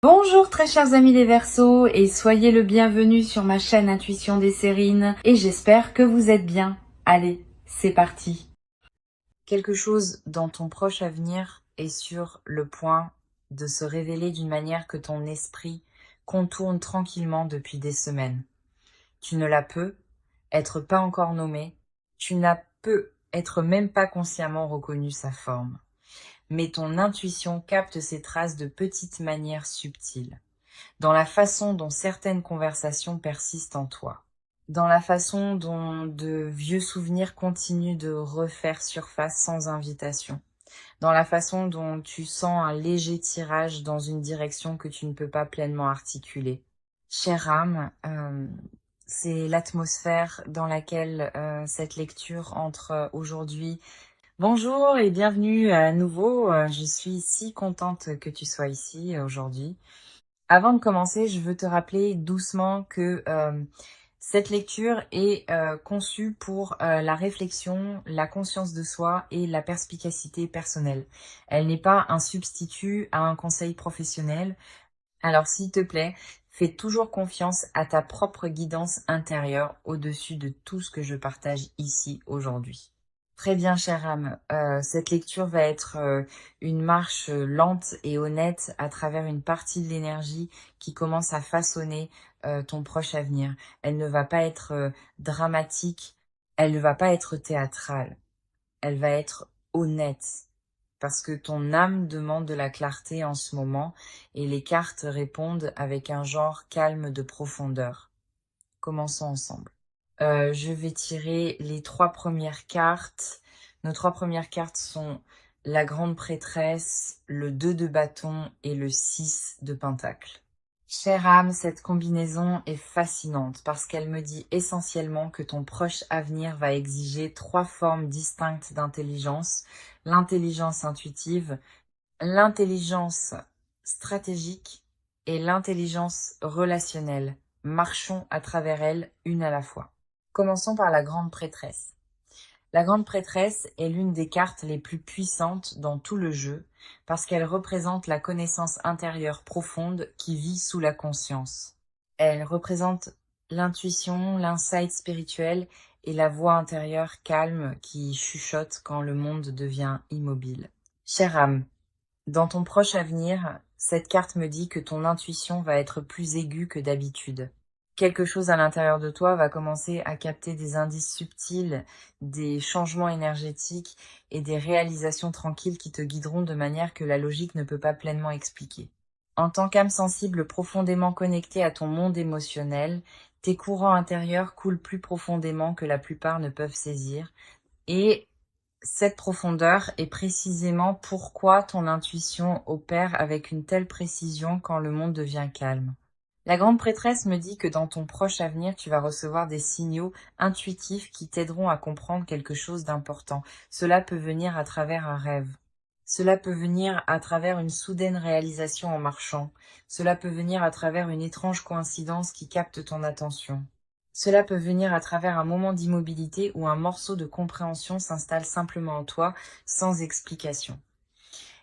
Bonjour très chers amis les Verseaux et soyez le bienvenu sur ma chaîne Intuition des Sérines et j'espère que vous êtes bien. Allez, c'est parti. Quelque chose dans ton proche avenir est sur le point de se révéler d'une manière que ton esprit contourne tranquillement depuis des semaines. Tu ne la peux être pas encore nommée, tu n'as peux être même pas consciemment reconnu sa forme. Mais ton intuition capte ces traces de petites manières subtiles, dans la façon dont certaines conversations persistent en toi, dans la façon dont de vieux souvenirs continuent de refaire surface sans invitation, dans la façon dont tu sens un léger tirage dans une direction que tu ne peux pas pleinement articuler. Chère âme, c'est l'atmosphère dans laquelle cette lecture entre aujourd'hui. Bonjour et bienvenue à nouveau. Je suis si contente que tu sois ici aujourd'hui. Avant de commencer, je veux te rappeler doucement que cette lecture est conçue pour la réflexion, la conscience de soi et la perspicacité personnelle. Elle n'est pas un substitut à un conseil professionnel. Alors s'il te plaît, fais toujours confiance à ta propre guidance intérieure au-dessus de tout ce que je partage ici aujourd'hui. Très bien, chère âme. Cette lecture va être une marche lente et honnête à travers une partie de l'énergie qui commence à façonner ton proche avenir. Elle ne va pas être dramatique, elle ne va pas être théâtrale, elle va être honnête. Parce que ton âme demande de la clarté en ce moment et les cartes répondent avec un genre calme de profondeur. Commençons ensemble. Je vais tirer les 3 premières cartes. Nos 3 premières cartes sont la grande prêtresse, le 2 de bâton et le 6 de pentacle. Chère âme, cette combinaison est fascinante parce qu'elle me dit essentiellement que ton proche avenir va exiger 3 formes distinctes d'intelligence. L'intelligence intuitive, l'intelligence stratégique et l'intelligence relationnelle. Marchons à travers elles, une à la fois. Commençons par la grande prêtresse. La grande prêtresse est l'une des cartes les plus puissantes dans tout le jeu parce qu'elle représente la connaissance intérieure profonde qui vit sous la conscience. Elle représente l'intuition, l'insight spirituel et la voix intérieure calme qui chuchote quand le monde devient immobile. Chère âme, dans ton proche avenir, cette carte me dit que ton intuition va être plus aiguë que d'habitude. Quelque chose à l'intérieur de toi va commencer à capter des indices subtils, des changements énergétiques et des réalisations tranquilles qui te guideront de manière que la logique ne peut pas pleinement expliquer. En tant qu'âme sensible profondément connectée à ton monde émotionnel, tes courants intérieurs coulent plus profondément que la plupart ne peuvent saisir et cette profondeur est précisément pourquoi ton intuition opère avec une telle précision quand le monde devient calme. La grande prêtresse me dit que dans ton proche avenir, tu vas recevoir des signaux intuitifs qui t'aideront à comprendre quelque chose d'important. Cela peut venir à travers un rêve. Cela peut venir à travers une soudaine réalisation en marchant. Cela peut venir à travers une étrange coïncidence qui capte ton attention. Cela peut venir à travers un moment d'immobilité où un morceau de compréhension s'installe simplement en toi, sans explication.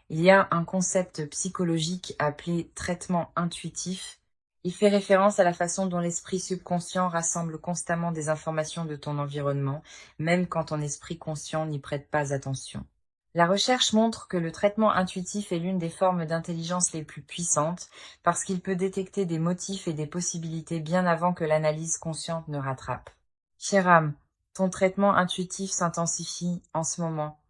Il y a un concept psychologique appelé traitement intuitif. Il fait référence à la façon dont l'esprit subconscient rassemble constamment des informations de ton environnement, même quand ton esprit conscient n'y prête pas attention. La recherche montre que le traitement intuitif est l'une des formes d'intelligence les plus puissantes parce qu'il peut détecter des motifs et des possibilités bien avant que l'analyse consciente ne rattrape. Chère âme, ton traitement intuitif s'intensifie en ce moment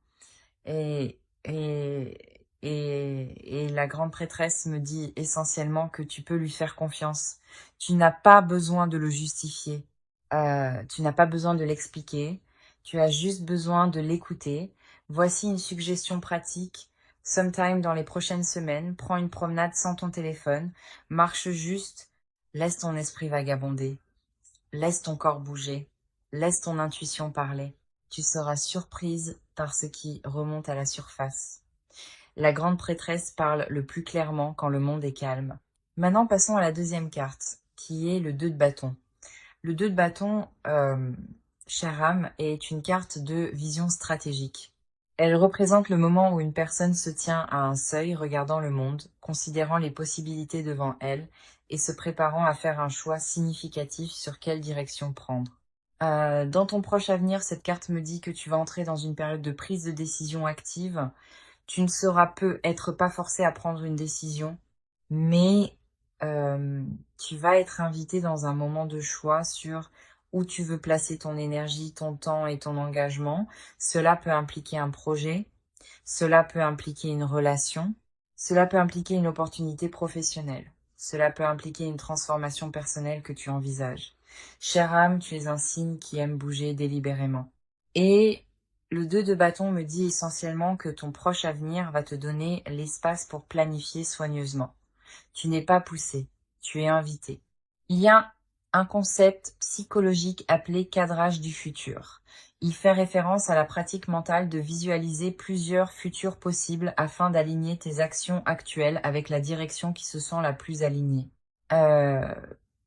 et, et la grande prêtresse me dit essentiellement que tu peux lui faire confiance. Tu n'as pas besoin de le justifier, tu n'as pas besoin de l'expliquer, tu as juste besoin de l'écouter. Voici une suggestion pratique. Sometime dans les prochaines semaines, prends une promenade sans ton téléphone, marche juste, laisse ton esprit vagabonder, laisse ton corps bouger, laisse ton intuition parler. Tu seras surprise par ce qui remonte à la surface. La grande prêtresse parle le plus clairement quand le monde est calme. Maintenant, passons à la deuxième carte, qui est le 2 de bâton. Le 2 de bâton, chère âme, est une carte de vision stratégique. Elle représente le moment où une personne se tient à un seuil, regardant le monde, considérant les possibilités devant elle et se préparant à faire un choix significatif sur quelle direction prendre. Dans ton proche avenir, cette carte me dit que tu vas entrer dans une période de prise de décision active. Tu ne seras peut-être pas forcé à prendre une décision, mais tu vas être invité dans un moment de choix sur où tu veux placer ton énergie, ton temps et ton engagement. Cela peut impliquer un projet, cela peut impliquer une relation, cela peut impliquer une opportunité professionnelle, cela peut impliquer une transformation personnelle que tu envisages. Chère âme, tu es un signe qui aime bouger délibérément. Et le 2 de bâton me dit essentiellement que ton proche avenir va te donner l'espace pour planifier soigneusement. Tu n'es pas poussé, tu es invité. Il y a un concept psychologique appelé cadrage du futur. Il fait référence à la pratique mentale de visualiser plusieurs futurs possibles afin d'aligner tes actions actuelles avec la direction qui se sent la plus alignée. Euh,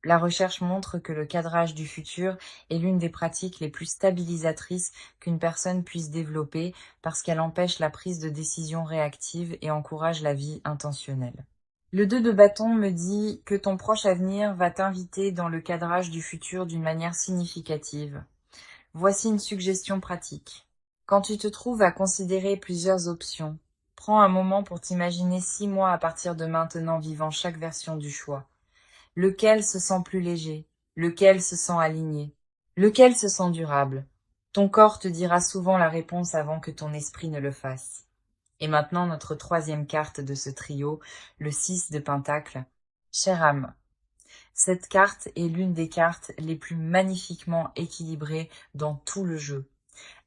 la recherche montre que le cadrage du futur est l'une des pratiques les plus stabilisatrices qu'une personne puisse développer parce qu'elle empêche la prise de décision réactive et encourage la vie intentionnelle. Le 2 de bâton me dit que ton proche avenir va t'inviter dans le cadrage du futur d'une manière significative. Voici une suggestion pratique. Quand tu te trouves à considérer plusieurs options, prends un moment pour t'imaginer 6 mois à partir de maintenant vivant chaque version du choix. Lequel se sent plus léger? Lequel se sent aligné? Lequel se sent durable? Ton corps te dira souvent la réponse avant que ton esprit ne le fasse. Et maintenant, notre troisième carte de ce trio, le 6 de Pentacle. Chère âme, cette carte est l'une des cartes les plus magnifiquement équilibrées dans tout le jeu.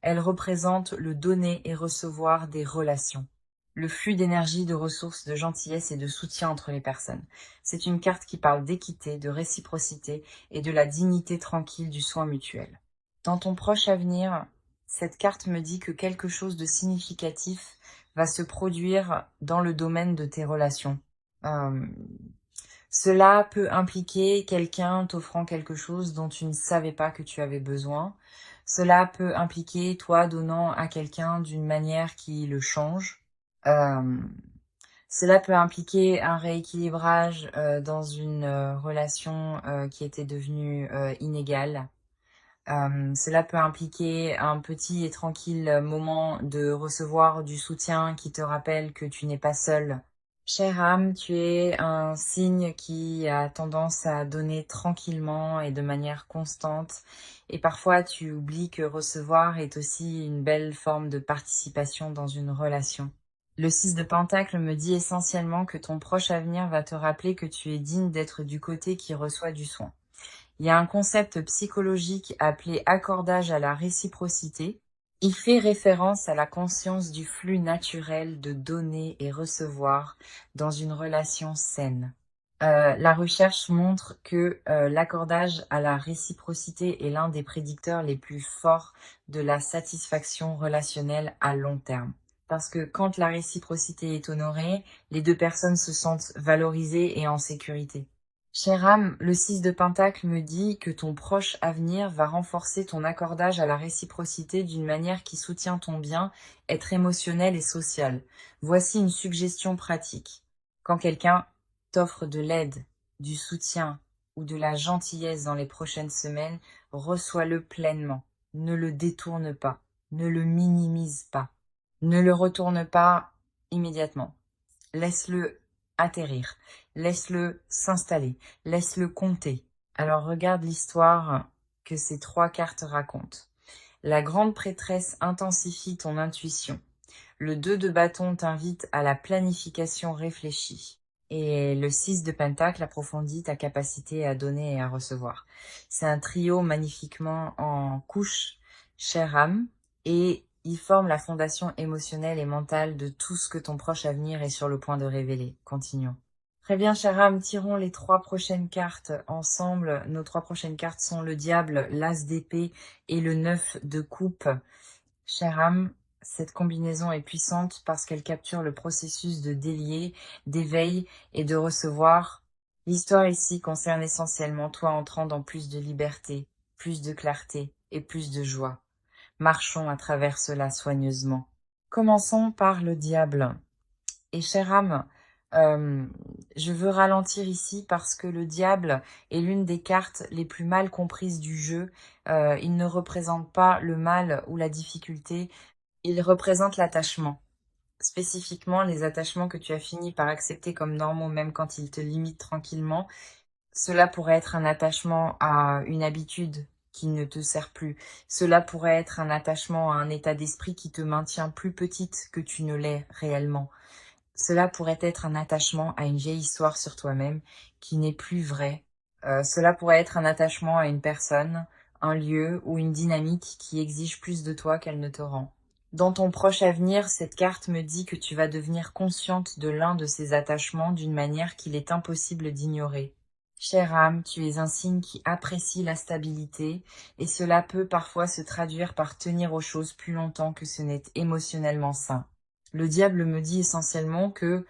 Elle représente le donner et recevoir des relations, le flux d'énergie, de ressources, de gentillesse et de soutien entre les personnes. C'est une carte qui parle d'équité, de réciprocité et de la dignité tranquille du soin mutuel. Dans ton proche avenir, cette carte me dit que quelque chose de significatif va se produire dans le domaine de tes relations. Euh, Cela peut impliquer quelqu'un t'offrant quelque chose dont tu ne savais pas que tu avais besoin. Cela peut impliquer toi donnant à quelqu'un d'une manière qui le change. Euh, Cela peut impliquer un rééquilibrage dans une relation qui était devenue inégale. Cela peut impliquer un petit et tranquille moment de recevoir du soutien qui te rappelle que tu n'es pas seul. Chère âme, tu es un signe qui a tendance à donner tranquillement et de manière constante. Et parfois, tu oublies que recevoir est aussi une belle forme de participation dans une relation. Le 6 de Pentacle me dit essentiellement que ton proche avenir va te rappeler que tu es digne d'être du côté qui reçoit du soin. Il y a un concept psychologique appelé accordage à la réciprocité. Il fait référence à la conscience du flux naturel de donner et recevoir dans une relation saine. La recherche montre que l'accordage à la réciprocité est l'un des prédicteurs les plus forts de la satisfaction relationnelle à long terme. Parce que quand la réciprocité est honorée, les deux personnes se sentent valorisées et en sécurité. Chère âme, le 6 de Pentacle me dit que ton proche avenir va renforcer ton accordage à la réciprocité d'une manière qui soutient ton bien-être émotionnel et social. Voici une suggestion pratique. Quand quelqu'un t'offre de l'aide, du soutien ou de la gentillesse dans les prochaines semaines, reçois-le pleinement. Ne le détourne pas. Ne le minimise pas. Ne le retourne pas immédiatement. Laisse-le atterrir, laisse-le s'installer, laisse-le compter. Alors regarde l'histoire que ces trois cartes racontent. La grande prêtresse intensifie ton intuition. Le 2 de bâton t'invite à la planification réfléchie. Et le 6 de pentacle approfondit ta capacité à donner et à recevoir. C'est un trio magnifiquement en couche, chère âme, et il forme la fondation émotionnelle et mentale de tout ce que ton proche avenir est sur le point de révéler. Continuons. Très bien, chère âme, tirons les trois prochaines cartes ensemble. Nos trois prochaines cartes sont le diable, l'as d'épée et le 9 de coupe. Chère âme, cette combinaison est puissante parce qu'elle capture le processus de délier, d'éveil et de recevoir. L'histoire ici concerne essentiellement toi entrant dans plus de liberté, plus de clarté et plus de joie. Marchons à travers cela soigneusement. Commençons par le diable. Et chère âme, je veux ralentir ici parce que le diable est l'une des cartes les plus mal comprises du jeu. Il ne représente pas le mal ou la difficulté, il représente l'attachement. Spécifiquement, les attachements que tu as fini par accepter comme normaux, même quand ils te limitent tranquillement. Cela pourrait être un attachement à une habitude qui ne te sert plus. Cela pourrait être un attachement à un état d'esprit qui te maintient plus petite que tu ne l'es réellement. Cela pourrait être un attachement à une vieille histoire sur toi-même qui n'est plus vraie. Cela pourrait être un attachement à une personne, un lieu ou une dynamique qui exige plus de toi qu'elle ne te rend. Dans ton proche avenir, cette carte me dit que tu vas devenir consciente de l'un de ces attachements d'une manière qu'il est impossible d'ignorer. Chère âme, tu es un signe qui apprécie la stabilité et cela peut parfois se traduire par tenir aux choses plus longtemps que ce n'est émotionnellement sain. Le diable me dit essentiellement que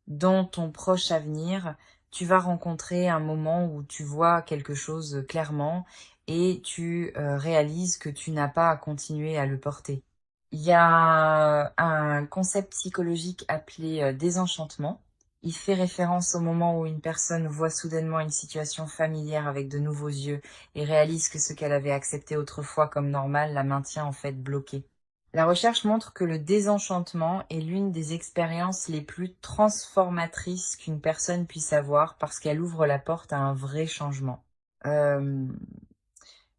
dans ton proche avenir, tu vas rencontrer un moment où tu vois quelque chose clairement et tu réalises que tu n'as pas à continuer à le porter. Il y a un concept psychologique appelé désenchantement. Il fait référence au moment où une personne voit soudainement une situation familière avec de nouveaux yeux et réalise que ce qu'elle avait accepté autrefois comme normal la maintient en fait bloquée. La recherche montre que le désenchantement est l'une des expériences les plus transformatrices qu'une personne puisse avoir parce qu'elle ouvre la porte à un vrai changement. Euh,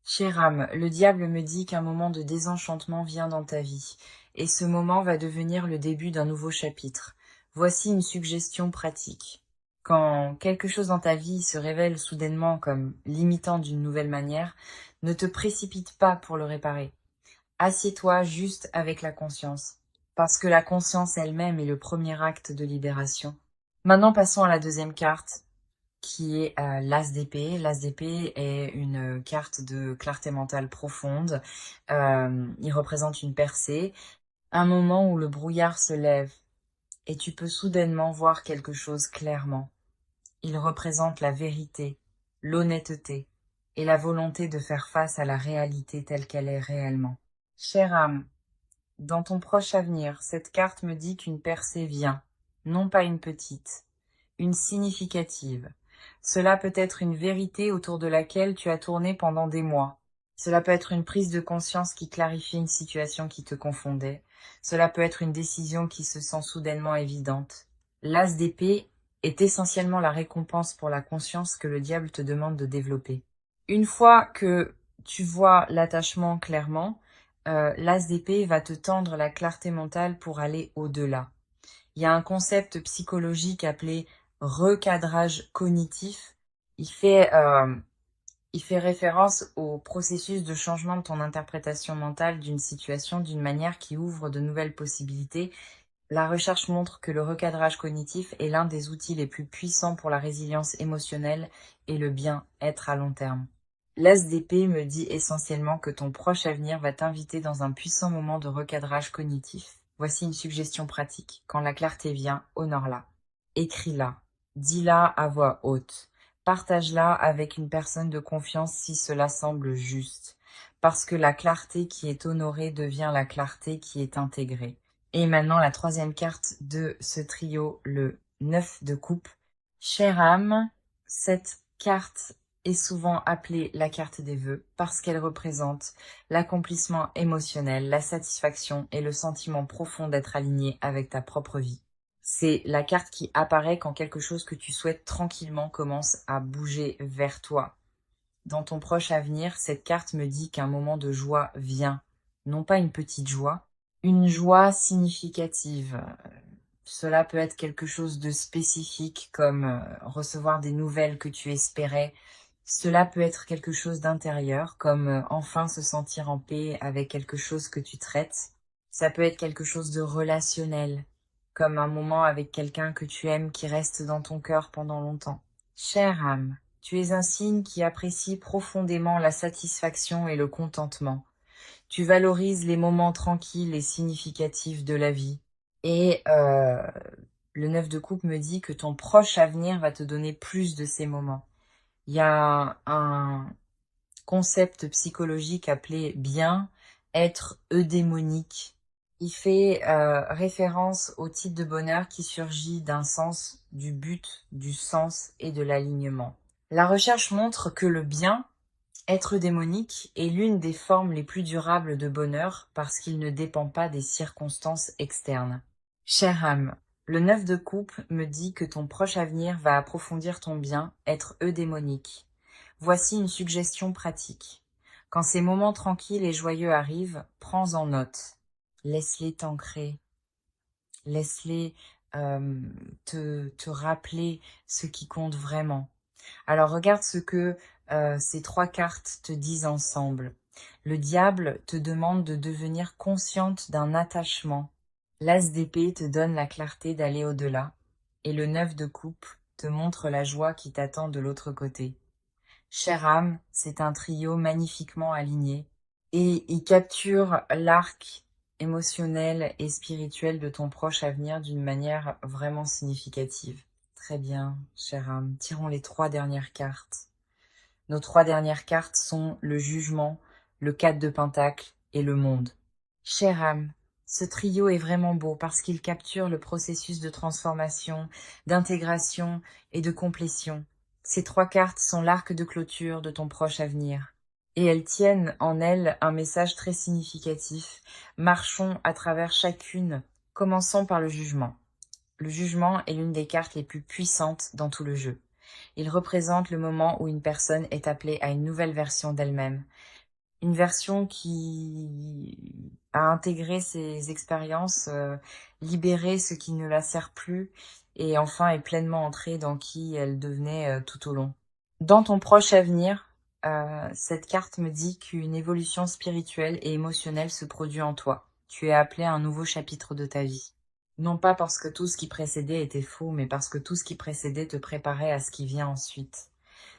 Chère âme, le diable me dit qu'un moment de désenchantement vient dans ta vie, et ce moment va devenir le début d'un nouveau chapitre. Voici une suggestion pratique. Quand quelque chose dans ta vie se révèle soudainement comme limitant d'une nouvelle manière, ne te précipite pas pour le réparer. Assieds-toi juste avec la conscience, parce que la conscience elle-même est le premier acte de libération. Maintenant, passons à la deuxième carte, qui est l'As d'épée. L'As d'épée est une carte de clarté mentale profonde. Il représente une percée, un moment où le brouillard se lève et tu peux soudainement voir quelque chose clairement. Il représente la vérité, l'honnêteté et la volonté de faire face à la réalité telle qu'elle est réellement. Chère âme, dans ton proche avenir, cette carte me dit qu'une percée vient, non pas une petite, une significative. Cela peut être une vérité autour de laquelle tu as tourné pendant des mois. Cela peut être une prise de conscience qui clarifie une situation qui te confondait. Cela peut être une décision qui se sent soudainement évidente. L'as d'épée est essentiellement la récompense pour la conscience que le diable te demande de développer. Une fois que tu vois l'attachement clairement, l'as d'épée va te tendre la clarté mentale pour aller au-delà. Il y a un concept psychologique appelé recadrage cognitif. Il fait, euh, il fait référence au processus de changement de ton interprétation mentale d'une situation d'une manière qui ouvre de nouvelles possibilités. La recherche montre que le recadrage cognitif est l'un des outils les plus puissants pour la résilience émotionnelle et le bien-être à long terme. L'As d'épée me dit essentiellement que ton proche avenir va t'inviter dans un puissant moment de recadrage cognitif. Voici une suggestion pratique. Quand la clarté vient, honore-la. Écris-la. Dis-la à voix haute. Partage-la avec une personne de confiance si cela semble juste. Parce que la clarté qui est honorée devient la clarté qui est intégrée. Et maintenant, la troisième carte de ce trio, le 9 de coupe. Chère âme, cette carte est souvent appelée la carte des vœux parce qu'elle représente l'accomplissement émotionnel, la satisfaction et le sentiment profond d'être aligné avec ta propre vie. C'est la carte qui apparaît quand quelque chose que tu souhaites tranquillement commence à bouger vers toi. Dans ton proche avenir, cette carte me dit qu'un moment de joie vient. Non pas une petite joie, une joie significative. Cela peut être quelque chose de spécifique comme recevoir des nouvelles que tu espérais. Cela peut être quelque chose d'intérieur comme enfin se sentir en paix avec quelque chose que tu traites. Ça peut être quelque chose de relationnel, comme un moment avec quelqu'un que tu aimes qui reste dans ton cœur pendant longtemps. Chère âme, tu es un signe qui apprécie profondément la satisfaction et le contentement. Tu valorises les moments tranquilles et significatifs de la vie. Et le 9 de coupe me dit que ton proche avenir va te donner plus de ces moments. Il y a un concept psychologique appelé bien être eudémonique. Il fait référence au type de bonheur qui surgit d'un sens, du but, du sens et de l'alignement. La recherche montre que le bien, être démonique, est l'une des formes les plus durables de bonheur parce qu'il ne dépend pas des circonstances externes. Chère âme, le 9 de coupe me dit que ton proche avenir va approfondir ton bien, être eudémonique. Voici une suggestion pratique. Quand ces moments tranquilles et joyeux arrivent, prends-en note. Laisse-les t'ancrer. Laisse-les te rappeler ce qui compte vraiment. Alors regarde ce que ces 3 cartes te disent ensemble. Le diable te demande de devenir consciente d'un attachement. L'as d'épée te donne la clarté d'aller au-delà. Et le 9 de coupe te montre la joie qui t'attend de l'autre côté. Chère âme, c'est un trio magnifiquement aligné. Et il capture l'arc émotionnel et spirituel de ton proche avenir d'une manière vraiment significative. Très bien, chère âme. Tirons les 3 dernières cartes. Nos 3 dernières cartes sont le jugement, le 4 de pentacle et le monde. Chère âme, ce trio est vraiment beau parce qu'il capture le processus de transformation, d'intégration et de complétion. Ces 3 cartes sont l'arc de clôture de ton proche avenir. Et elles tiennent en elles un message très significatif. Marchons à travers chacune. Commençons par le jugement. Le jugement est l'une des cartes les plus puissantes dans tout le jeu. Il représente le moment où une personne est appelée à une nouvelle version d'elle-même. Une version qui a intégré ses expériences, libéré ce qui ne la sert plus et enfin est pleinement entrée dans qui elle devenait tout au long. Dans ton proche avenir, cette carte me dit qu'une évolution spirituelle et émotionnelle se produit en toi. Tu es appelé à un nouveau chapitre de ta vie. Non pas parce que tout ce qui précédait était faux, mais parce que tout ce qui précédait te préparait à ce qui vient ensuite.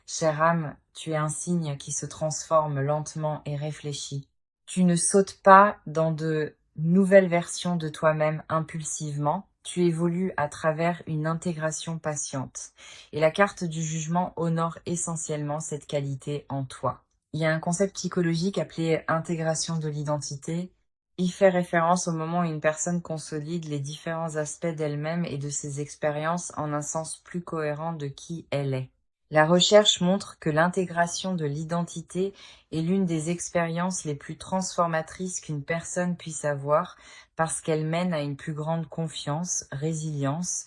Chère âme, tu es un signe qui se transforme lentement et réfléchit. Tu ne sautes pas dans de nouvelles versions de toi-même impulsivement, tu évolues à travers une intégration patiente. Et la carte du jugement honore essentiellement cette qualité en toi. Il y a un concept psychologique appelé intégration de l'identité. Il fait référence au moment où une personne consolide les différents aspects d'elle-même et de ses expériences en un sens plus cohérent de qui elle est. La recherche montre que l'intégration de l'identité est l'une des expériences les plus transformatrices qu'une personne puisse avoir parce qu'elle mène à une plus grande confiance, résilience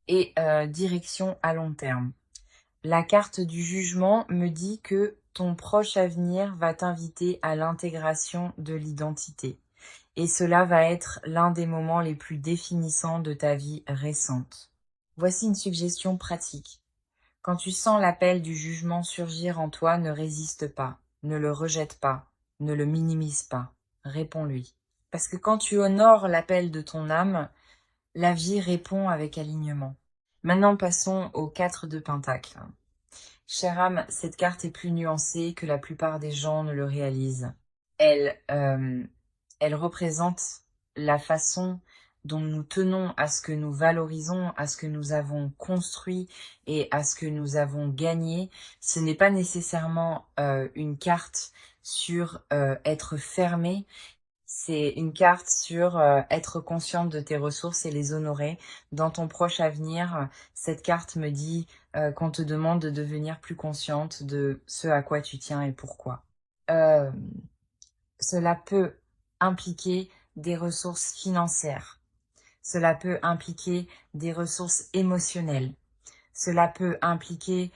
et direction à long terme. La carte du jugement me dit que ton proche avenir va t'inviter à l'intégration de l'identité. Et cela va être l'un des moments les plus définissants de ta vie récente. Voici une suggestion pratique. Quand tu sens l'appel du jugement surgir en toi, ne résiste pas, ne le rejette pas, ne le minimise pas. Réponds-lui. Parce que quand tu honores l'appel de ton âme, la vie répond avec alignement. Maintenant, passons aux 4 de Pentacle. Chère âme, cette carte est plus nuancée que la plupart des gens ne le réalisent. Elle représente la façon dont nous tenons à ce que nous valorisons, à ce que nous avons construit et à ce que nous avons gagné. Ce n'est pas nécessairement une carte sur être fermé, c'est une carte sur être consciente de tes ressources et les honorer. Dans ton proche avenir, cette carte me dit qu'on te demande de devenir plus consciente de ce à quoi tu tiens et pourquoi. Euh, Cela peut impliquer des ressources financières. Cela peut impliquer des ressources émotionnelles. Cela peut impliquer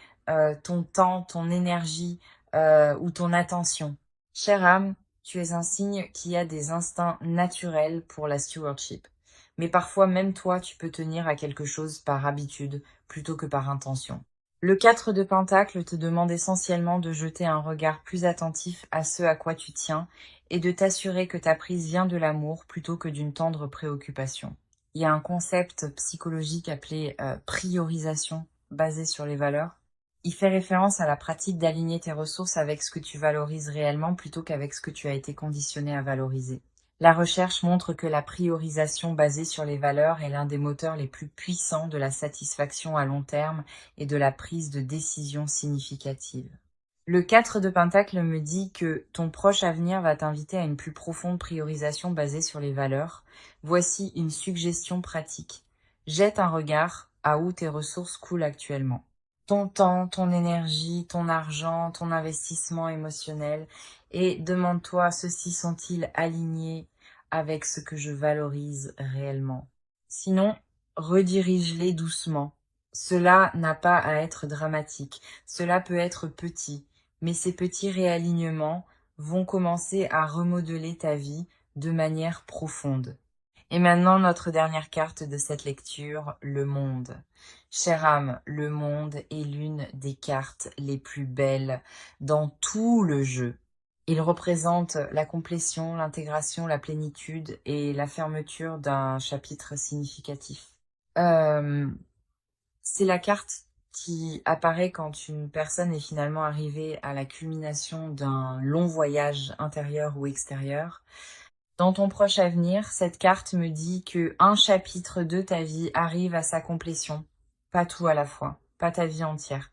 ton temps, ton énergie ou ton attention. Chère âme, tu es un signe qui a des instincts naturels pour la stewardship. Mais parfois même toi, tu peux tenir à quelque chose par habitude plutôt que par intention. Le 4 de Pentacle te demande essentiellement de jeter un regard plus attentif à ce à quoi tu tiens et de t'assurer que ta prise vient de l'amour plutôt que d'une tendre préoccupation. Il y a un concept psychologique appelé priorisation basé sur les valeurs. Il fait référence à la pratique d'aligner tes ressources avec ce que tu valorises réellement plutôt qu'avec ce que tu as été conditionné à valoriser. La recherche montre que la priorisation basée sur les valeurs est l'un des moteurs les plus puissants de la satisfaction à long terme et de la prise de décision significative. Le 4 de Pentacle me dit que ton proche avenir va t'inviter à une plus profonde priorisation basée sur les valeurs. Voici une suggestion pratique. Jette un regard à où tes ressources coulent actuellement. Ton temps, ton énergie, ton argent, ton investissement émotionnel, et demande-toi, ceux-ci sont-ils alignés avec ce que je valorise réellement? Sinon, redirige-les doucement. Cela n'a pas à être dramatique, cela peut être petit, mais ces petits réalignements vont commencer à remodeler ta vie de manière profonde. Et maintenant, notre dernière carte de cette lecture, le monde. Chère âme, le monde est l'une des cartes les plus belles dans tout le jeu. Il représente la complétion, l'intégration, la plénitude et la fermeture d'un chapitre significatif. C'est la carte qui apparaît quand une personne est finalement arrivée à la culmination d'un long voyage intérieur ou extérieur. Dans ton proche avenir, cette carte me dit que un chapitre de ta vie arrive à sa complétion. Pas tout à la fois, pas ta vie entière,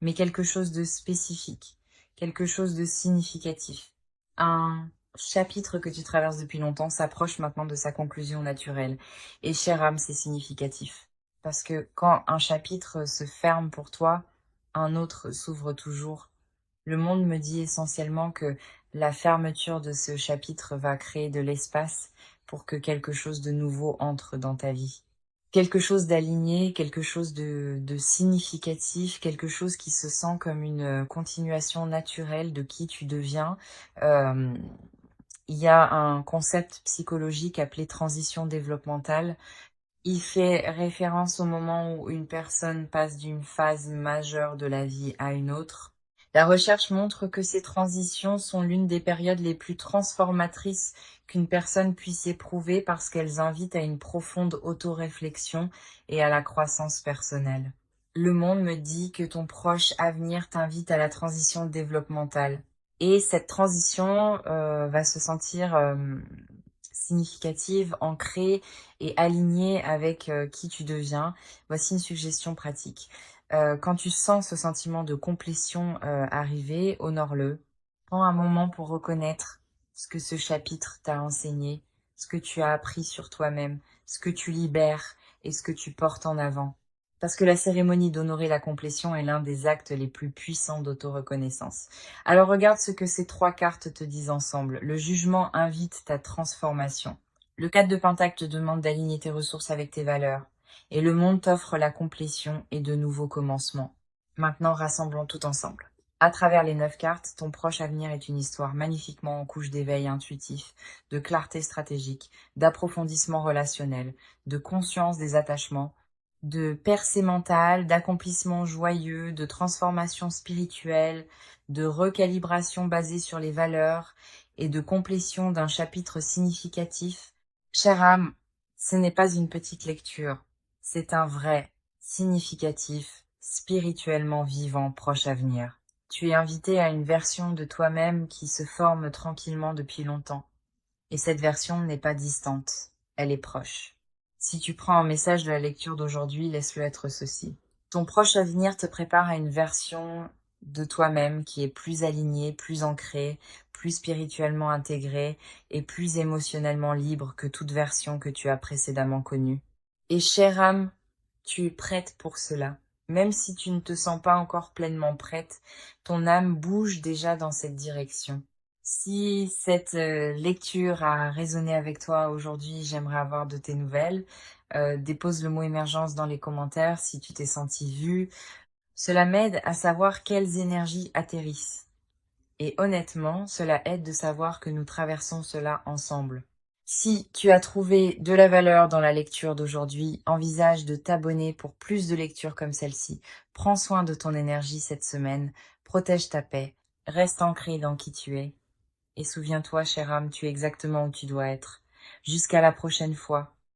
mais quelque chose de spécifique, quelque chose de significatif. Un chapitre que tu traverses depuis longtemps s'approche maintenant de sa conclusion naturelle. Et chère âme, c'est significatif. Parce que quand un chapitre se ferme pour toi, un autre s'ouvre toujours. Le monde me dit essentiellement que la fermeture de ce chapitre va créer de l'espace pour que quelque chose de nouveau entre dans ta vie. Quelque chose d'aligné, quelque chose de significatif, quelque chose qui se sent comme une continuation naturelle de qui tu deviens. Euh, il y a un concept psychologique appelé transition développementale. Il fait référence au moment où une personne passe d'une phase majeure de la vie à une autre. La recherche montre que ces transitions sont l'une des périodes les plus transformatrices qu'une personne puisse éprouver parce qu'elles invitent à une profonde autoréflexion et à la croissance personnelle. Le monde me dit que ton proche avenir t'invite à la transition développementale. Et cette transition va se sentir significative, ancrée et alignée avec qui tu deviens. Voici une suggestion pratique. Quand tu sens ce sentiment de complétion arriver, honore-le. Prends un moment pour reconnaître ce que ce chapitre t'a enseigné, ce que tu as appris sur toi-même, ce que tu libères et ce que tu portes en avant. Parce que la cérémonie d'honorer la complétion est l'un des actes les plus puissants d'autoreconnaissance. Alors regarde ce que ces trois cartes te disent ensemble. Le jugement invite ta transformation. Le 4 de Pentacle te demande d'aligner tes ressources avec tes valeurs. Et le monde t'offre la complétion et de nouveaux commencements. Maintenant, rassemblons tout ensemble. À travers les 9 cartes, ton proche avenir est une histoire magnifiquement en couche d'éveil intuitif, de clarté stratégique, d'approfondissement relationnel, de conscience des attachements, de percée mentale, d'accomplissement joyeux, de transformation spirituelle, de recalibration basée sur les valeurs et de complétion d'un chapitre significatif. Chère âme, ce n'est pas une petite lecture, c'est un vrai, significatif, spirituellement vivant proche avenir. Tu es invité à une version de toi-même qui se forme tranquillement depuis longtemps. Et cette version n'est pas distante, elle est proche. Si tu prends un message de la lecture d'aujourd'hui, laisse-le être ceci. Ton proche avenir te prépare à une version de toi-même qui est plus alignée, plus ancrée, plus spirituellement intégrée et plus émotionnellement libre que toute version que tu as précédemment connue. Et chère âme, tu es prête pour cela. Même si tu ne te sens pas encore pleinement prête, ton âme bouge déjà dans cette direction. Si cette lecture a résonné avec toi aujourd'hui, j'aimerais avoir de tes nouvelles. Dépose le mot émergence dans les commentaires si tu t'es senti vue. Cela m'aide à savoir quelles énergies atterrissent. Et honnêtement, cela aide de savoir que nous traversons cela ensemble. Si tu as trouvé de la valeur dans la lecture d'aujourd'hui, envisage de t'abonner pour plus de lectures comme celle-ci. Prends soin de ton énergie cette semaine, protège ta paix, reste ancré dans qui tu es. Et souviens-toi, chère âme, tu es exactement où tu dois être. Jusqu'à la prochaine fois.